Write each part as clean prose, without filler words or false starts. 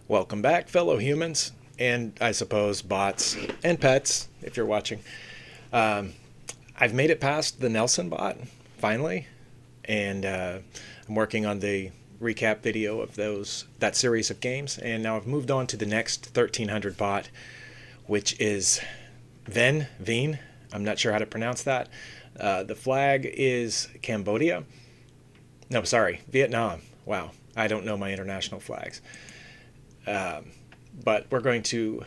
Welcome back, fellow humans, and I suppose bots and pets, if you're watching. I've made it past the Nelson bot, finally, and I'm working on the recap video of that series of games, and now I've moved on to the next 1300 bot, which is Vinh. I'm not sure how to pronounce that. The flag is Cambodia. No, sorry, Vietnam. Wow, I don't know my international flags. But we're going to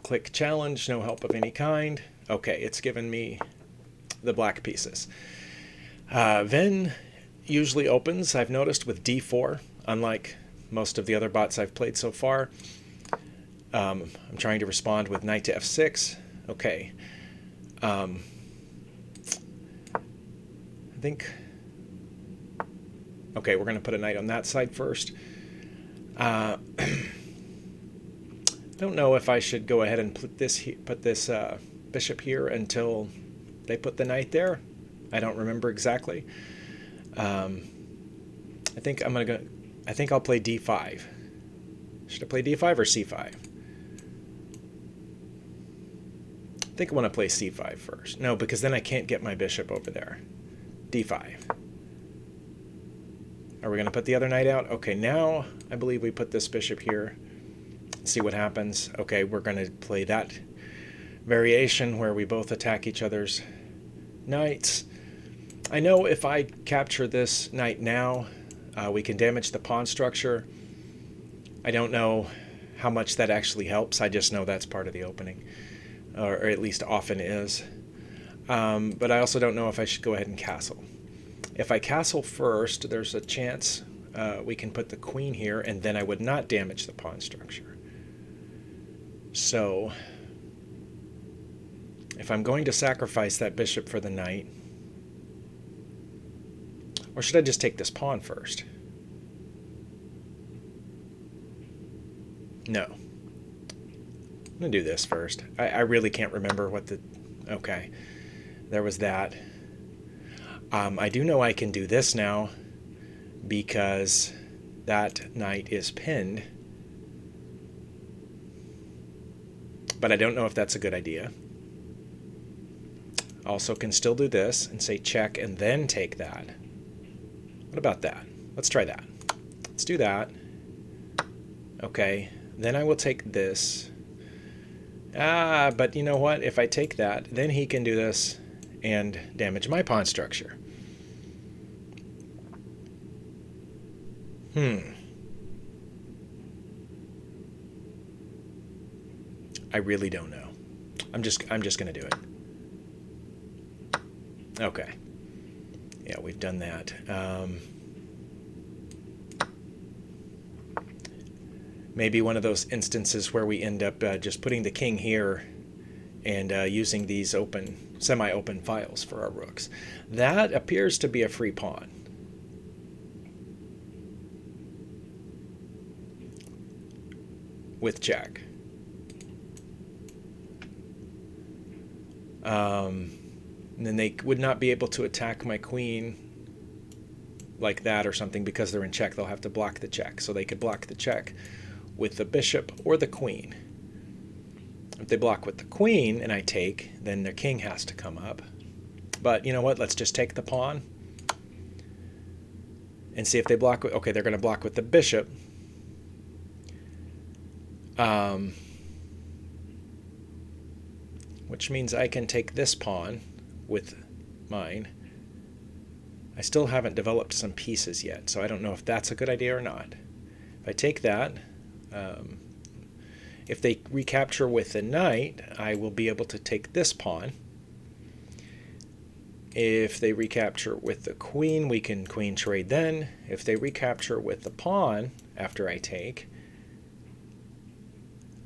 click challenge, no help of any kind. Okay, it's given me the black pieces. Vinh usually opens, I've noticed, with D4, unlike most of the other bots I've played so far. I'm trying to respond with knight to F6. Okay. I think... Okay, we're going to put a knight on that side first. I don't know if I should go ahead and put this bishop here until they put the knight there. I don't remember exactly. I think I'll play D5. Should I play D5 or C5? I think I want to play C5 first. No, because then I can't get my bishop over there. D5. Are we going to put the other knight out? Okay, now I believe we put this bishop here. See what happens. Okay, we're going to play that variation where we both attack each other's knights. I know if I capture this knight now, we can damage the pawn structure. I don't know how much that actually helps. I just know that's part of the opening, or at least often is. But I also don't know if I should go ahead and castle. If I castle first, there's a chance we can put the queen here, and then I would not damage the pawn structure. So, if I'm going to sacrifice that bishop for the knight, or should I just take this pawn first? No. I'm going to do this first. I really can't remember what the... Okay, there was that. I do know I can do this now because that knight is pinned. But I don't know if that's a good idea. Also can still do this and say check and then take that. What about that? Let's try that. Let's do that. Okay, then I will take this. But you know what? If I take that, then he can do this and damage my pawn structure. I really don't know. I'm just going to do it. Okay. Yeah, we've done that. Maybe one of those instances where we end up just putting the king here and using these semi-open files for our rooks. That appears to be a free pawn. With jack. And then they would not be able to attack my queen like that or something because they're in check. They'll have to block the check. So they could block the check with the bishop or the queen. If they block with the queen and I take, then their king has to come up. But you know what? Let's just take the pawn and see if they block. Okay, they're going to block with the bishop. Which means I can take this pawn with mine. I still haven't developed some pieces yet, so I don't know if that's a good idea or not. If I take that, if they recapture with the knight, I will be able to take this pawn. If they recapture with the queen, we can queen trade then. If they recapture with the pawn after I take,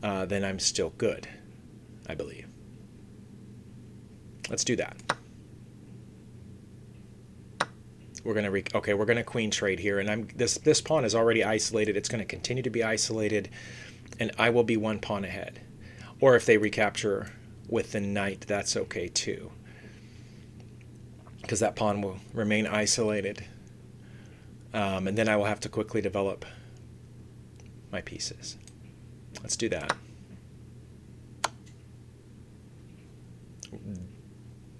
then I'm still good, I believe. Let's do that. We're gonna queen trade here, and this pawn is already isolated. It's going to continue to be isolated, and I will be one pawn ahead. Or if they recapture with the knight, that's okay too, because that pawn will remain isolated, and then I will have to quickly develop my pieces. Let's do that.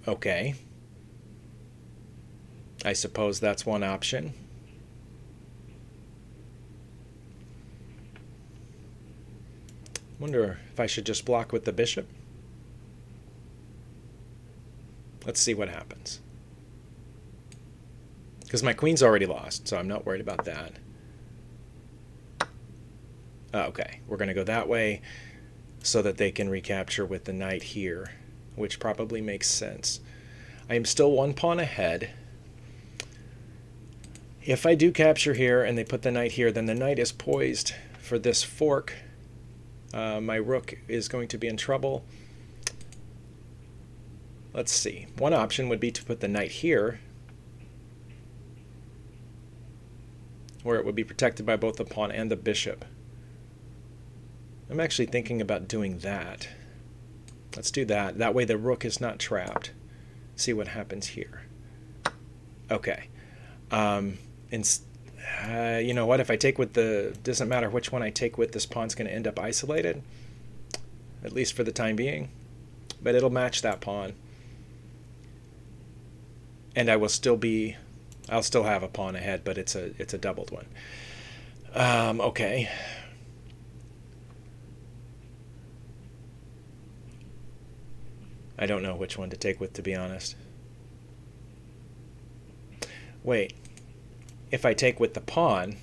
Okay. I suppose that's one option. Wonder if I should just block with the bishop. Let's see what happens. Because my queen's already lost, so I'm not worried about that. Okay, we're going to go that way so that they can recapture with the knight here, which probably makes sense. I am still one pawn ahead. If I do capture here and they put the knight here, then the knight is poised for this fork. My rook is going to be in trouble. Let's see. One option would be to put the knight here, where it would be protected by both the pawn and the bishop. I'm actually thinking about doing that. Let's do that. That way the rook is not trapped. See what happens here. Okay. You know what? If I take with the... doesn't matter which one I take with, this pawn's going to end up isolated. At least for the time being. But it'll match that pawn. And I will still be... I'll still have a pawn ahead, but it's a doubled one. Okay. I don't know which one to take with, to be honest. Wait. If I take with the pawn,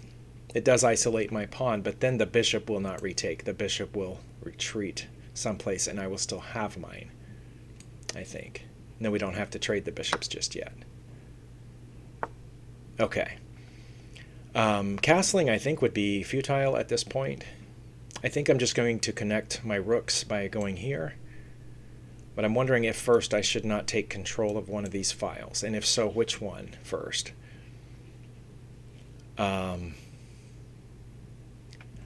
it does isolate my pawn, but then the bishop will not retake. The bishop will retreat someplace, and I will still have mine, I think. No, we don't have to trade the bishops just yet. Okay. Castling, I think, would be futile at this point. I think I'm just going to connect my rooks by going here. But I'm wondering if first I should not take control of one of these files, and if so, which one first? I'm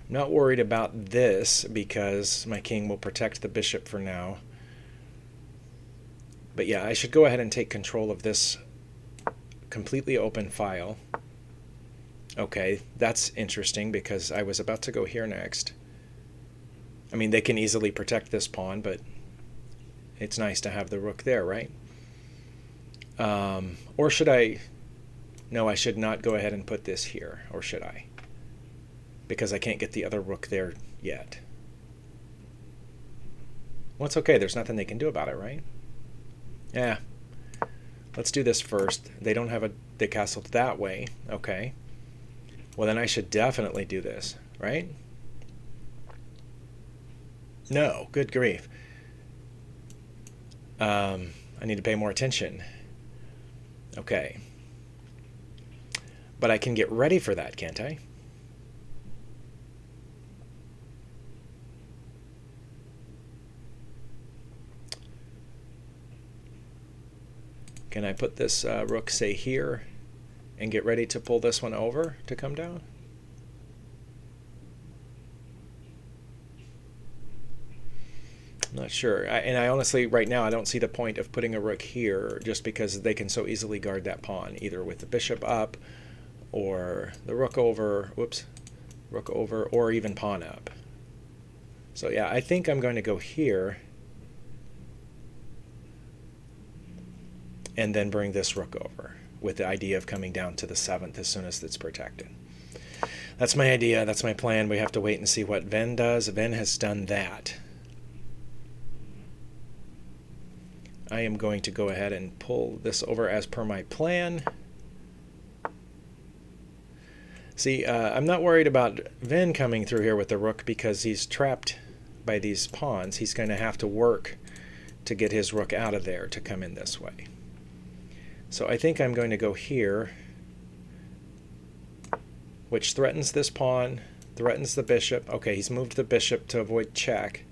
not worried about this because my king will protect the bishop for now. But yeah, I should go ahead and take control of this completely open file. Okay, that's interesting because I was about to go here next. I mean, they can easily protect this pawn, but it's nice to have the rook there, right? Or should I... No, I should not go ahead and put this here, or should I? Because I can't get the other rook there yet. Well, it's okay. There's nothing they can do about it, right? Yeah. Let's do this first. They don't have a... They castled that way. Okay. Well, then I should definitely do this, right? No. Good grief. I need to pay more attention. Okay. But I can get ready for that, can't I? Can I put this rook, say, here and get ready to pull this one over to come down? I'm not sure. And I honestly, right now, I don't see the point of putting a rook here just because they can so easily guard that pawn, either with the bishop up or the rook over, whoops, rook over, or even pawn up. So yeah, I think I'm going to go here and then bring this rook over with the idea of coming down to the 7th as soon as it's protected. That's my idea. That's my plan. We have to wait and see what Vinh does. Vinh has done that. I am going to go ahead and pull this over as per my plan. See, I'm not worried about Vinh coming through here with the rook because he's trapped by these pawns. He's going to have to work to get his rook out of there to come in this way. So I think I'm going to go here, which threatens this pawn, threatens the bishop. Okay, he's moved the bishop to avoid check.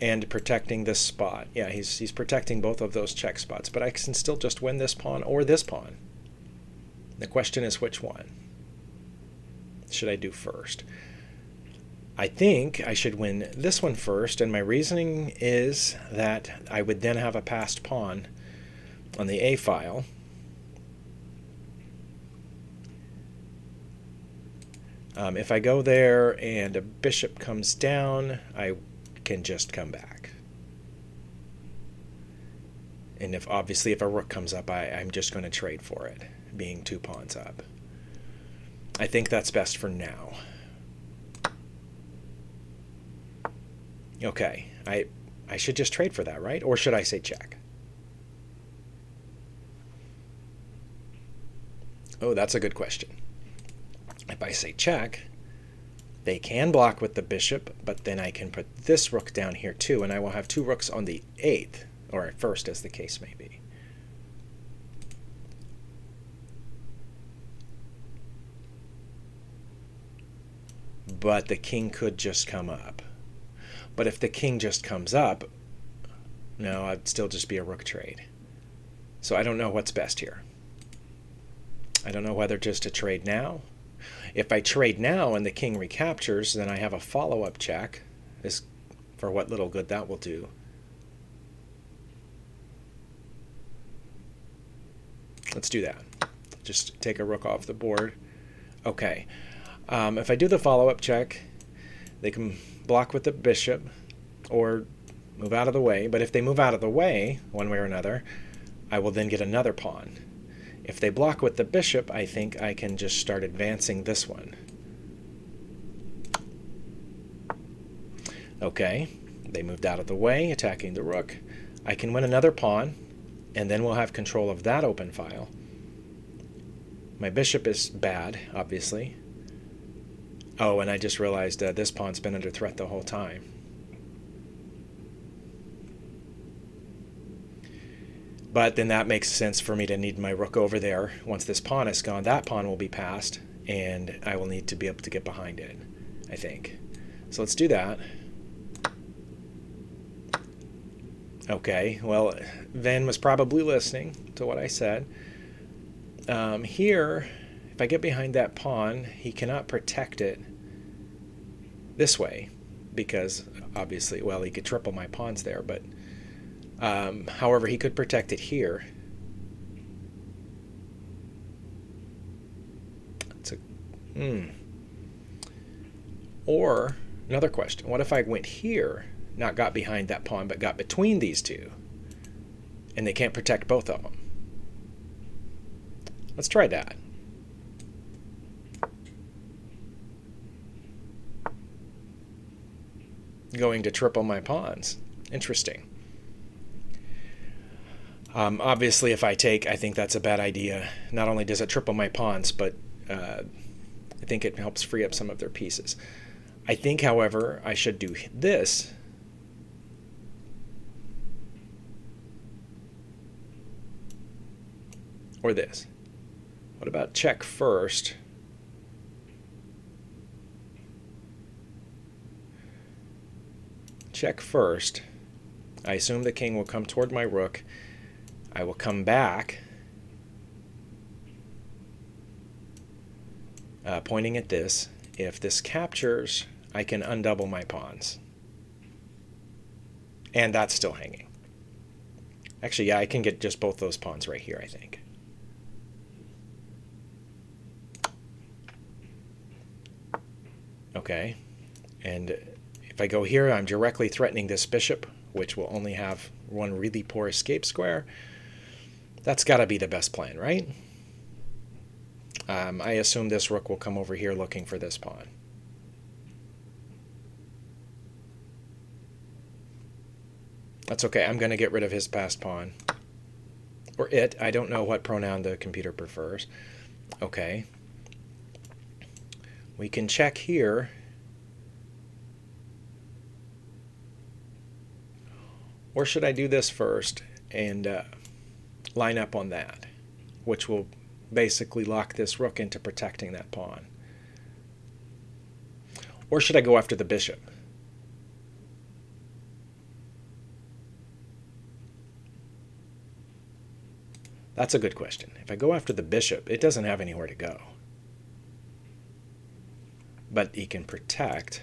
And protecting this spot. Yeah, he's protecting both of those check spots, but I can still just win this pawn or this pawn. The question is which one should I do first? I think I should win this one first, and my reasoning is that I would then have a passed pawn on the A file. If I go there and a bishop comes down, I can just come back. And if obviously if a rook comes up, I'm just going to trade for it, being 2 pawns up. I think that's best for now. Okay, I should just trade for that, right? Or should I say check? Oh, that's a good question. If I say check, they can block with the bishop, but then I can put this rook down here too, and I will have 2 rooks on the 8th, or 1st as the case may be. But the king could just come up. But if the king just comes up, no, I'd still just be a rook trade. So I don't know what's best here. I don't know whether just to trade now. If I trade now and the king recaptures, then I have a follow-up check. This, for what little good that will do. Let's do that. Just take a rook off the board. Okay. If I do the follow-up check, they can block with the bishop or move out of the way. But if they move out of the way, one way or another, I will then get another pawn. If they block with the bishop, I think I can just start advancing this one. Okay, they moved out of the way, attacking the rook. I can win another pawn, and then we'll have control of that open file. My bishop is bad, obviously. Oh, and I just realized this pawn's been under threat the whole time. But then that makes sense for me to need my rook over there. Once this pawn is gone, that pawn will be passed, and I will need to be able to get behind it, I think. So let's do that. Okay, well, Vin was probably listening to what I said. Here, if I get behind that pawn, he cannot protect it this way, because obviously, well, he could triple my pawns there, but however, he could protect it here. It's a, Or, another question, what if I went here, not got behind that pawn, but got between these two, and they can't protect both of them? Let's try that. Going to triple my pawns. Interesting. Obviously, if I take, I think that's a bad idea. Not only does it triple my pawns, but I think it helps free up some of their pieces. I think, however, I should do this. Or this. What about check first? Check first. I assume the king will come toward my rook. I will come back, pointing at this. If this captures, I can undouble my pawns. And that's still hanging. Actually, yeah, I can get just both those pawns right here, I think. Okay, and if I go here, I'm directly threatening this bishop, which will only have one really poor escape square. That's got to be the best plan, right? I assume this rook will come over here looking for this pawn. That's okay. I'm going to get rid of his passed pawn. Or it. I don't know what pronoun the computer prefers. Okay. We can check here. Or should I do this first and line up on that, which will basically lock this rook into protecting that pawn? Or should I go after the bishop? That's a good question. If I go after the bishop, it doesn't have anywhere to go. But he can protect.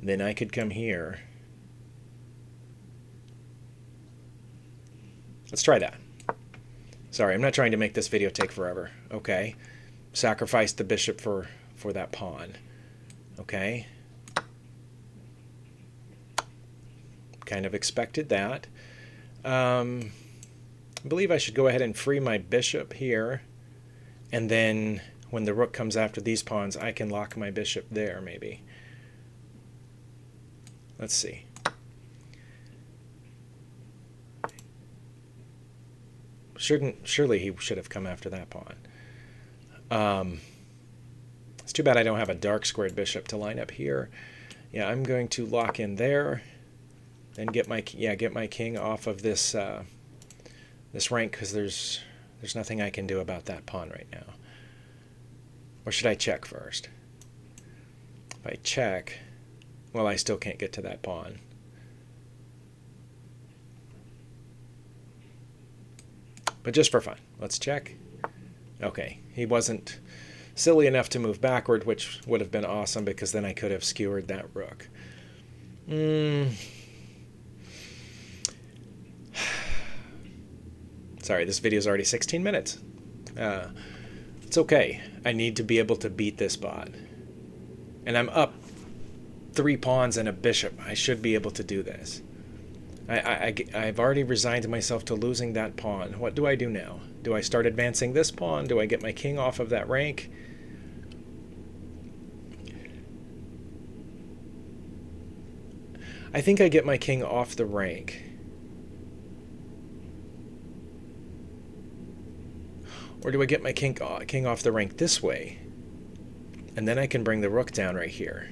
Then I could come here. Let's try that. Sorry, I'm not trying to make this video take forever. Okay. Sacrifice the bishop for that pawn. Okay. Kind of expected that. I believe I should go ahead and free my bishop here. And then when the rook comes after these pawns, I can lock my bishop there, maybe. Let's see. Surely he should have come after that pawn. It's too bad I don't have a dark squared bishop to line up here. Yeah, I'm going to lock in there, then get my king off of this this rank, because there's nothing I can do about that pawn right now. Or should I check first? If I check, well, I still can't get to that pawn. But just for fun, let's check. Okay, he wasn't silly enough to move backward, which would have been awesome, because then I could have skewered that rook. Sorry, this video is already 16 minutes. It's okay. I need to be able to beat this bot. And I'm up 3 pawns and a bishop. I should be able to do this. I've already resigned myself to losing that pawn. What do I do now? Do I start advancing this pawn? Do I get my king off of that rank? I think I get my king off the rank. Or do I get my king off the rank this way? And then I can bring the rook down right here.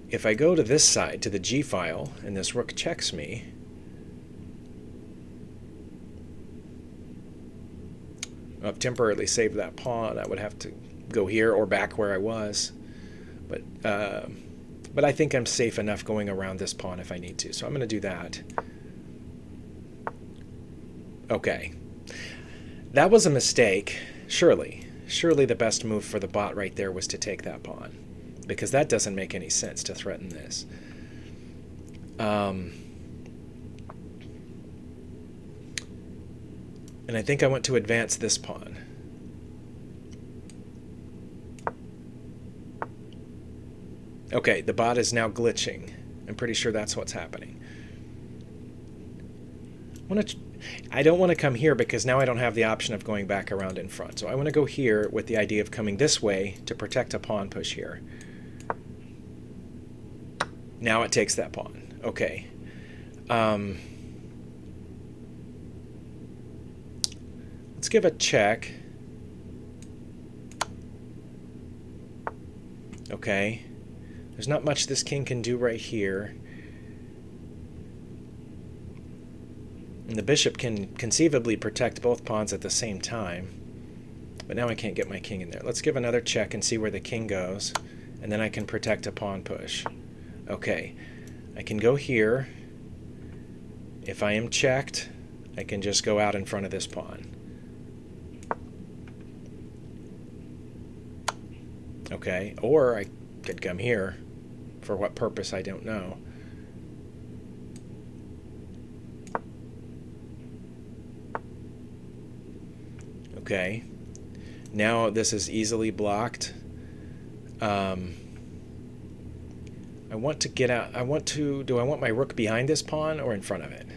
If I go to this side, to the G file, and this rook checks me, I've temporarily saved that pawn. I would have to go here or back where I was. But I think I'm safe enough going around this pawn if I need to. So I'm going to do that. Okay. That was a mistake, surely. Surely the best move for the bot right there was to take that pawn, because that doesn't make any sense to threaten this. And I think I want to advance this pawn. Okay, the bot is now glitching. I'm pretty sure that's what's happening. I don't want to come here because now I don't have the option of going back around in front. So I want to go here with the idea of coming this way to protect a pawn push here. Now it takes that pawn. Okay. Let's give a check. Okay. There's not much this king can do right here. And the bishop can conceivably protect both pawns at the same time. But now I can't get my king in there. Let's give another check and see where the king goes. And then I can protect a pawn push. Okay. I can go here. If I am checked, I can just go out in front of this pawn. Okay. Or I could come here. For what purpose, I don't know. Okay. Now this is easily blocked. I want to get out. Do I want my rook behind this pawn or in front of it?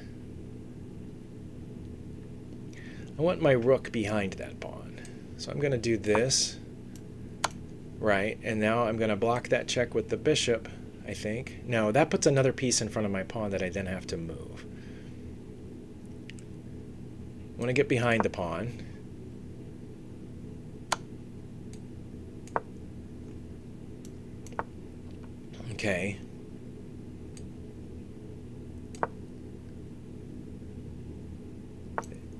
I want my rook behind that pawn. So I'm going to do this. Right, and now I'm going to block that check with the bishop, I think. No, that puts another piece in front of my pawn that I then have to move. I want to get behind the pawn. Okay.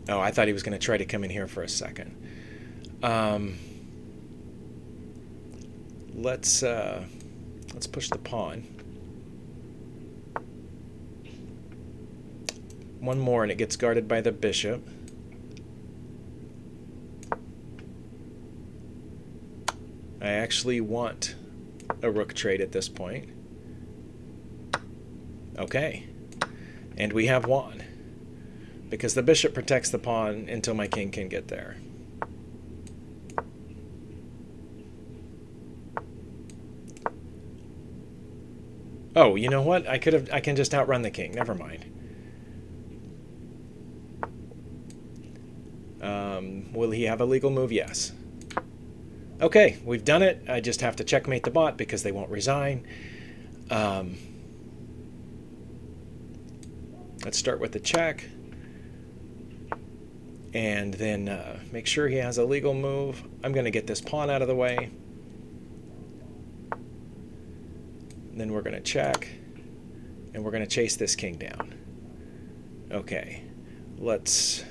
Oh, I thought he was going to try to come in here for a second. Let's push the pawn. One more and it gets guarded by the bishop. I actually want a rook trade at this point. Okay. And we have won. because the bishop protects the pawn until my king can get there. Oh, you know what? I can just outrun the king. Never mind. Will he have a legal move? Yes. Okay, we've done it. I just have to checkmate the bot because they won't resign. Let's start with the check. And then make sure he has a legal move. I'm going to get this pawn out of the way. Then we're going to check. And we're going to chase this king down. Okay. Let's...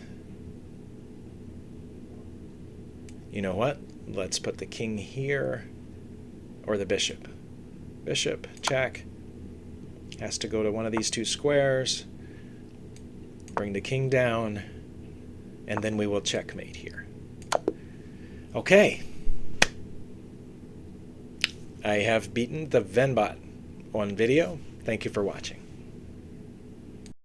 You know what? Let's put the king here. Or the bishop. Bishop, check. Has to go to one of these two squares. Bring the king down. And then we will checkmate here. Okay. I have beaten the Vinh-Bot on video. Thank you for watching.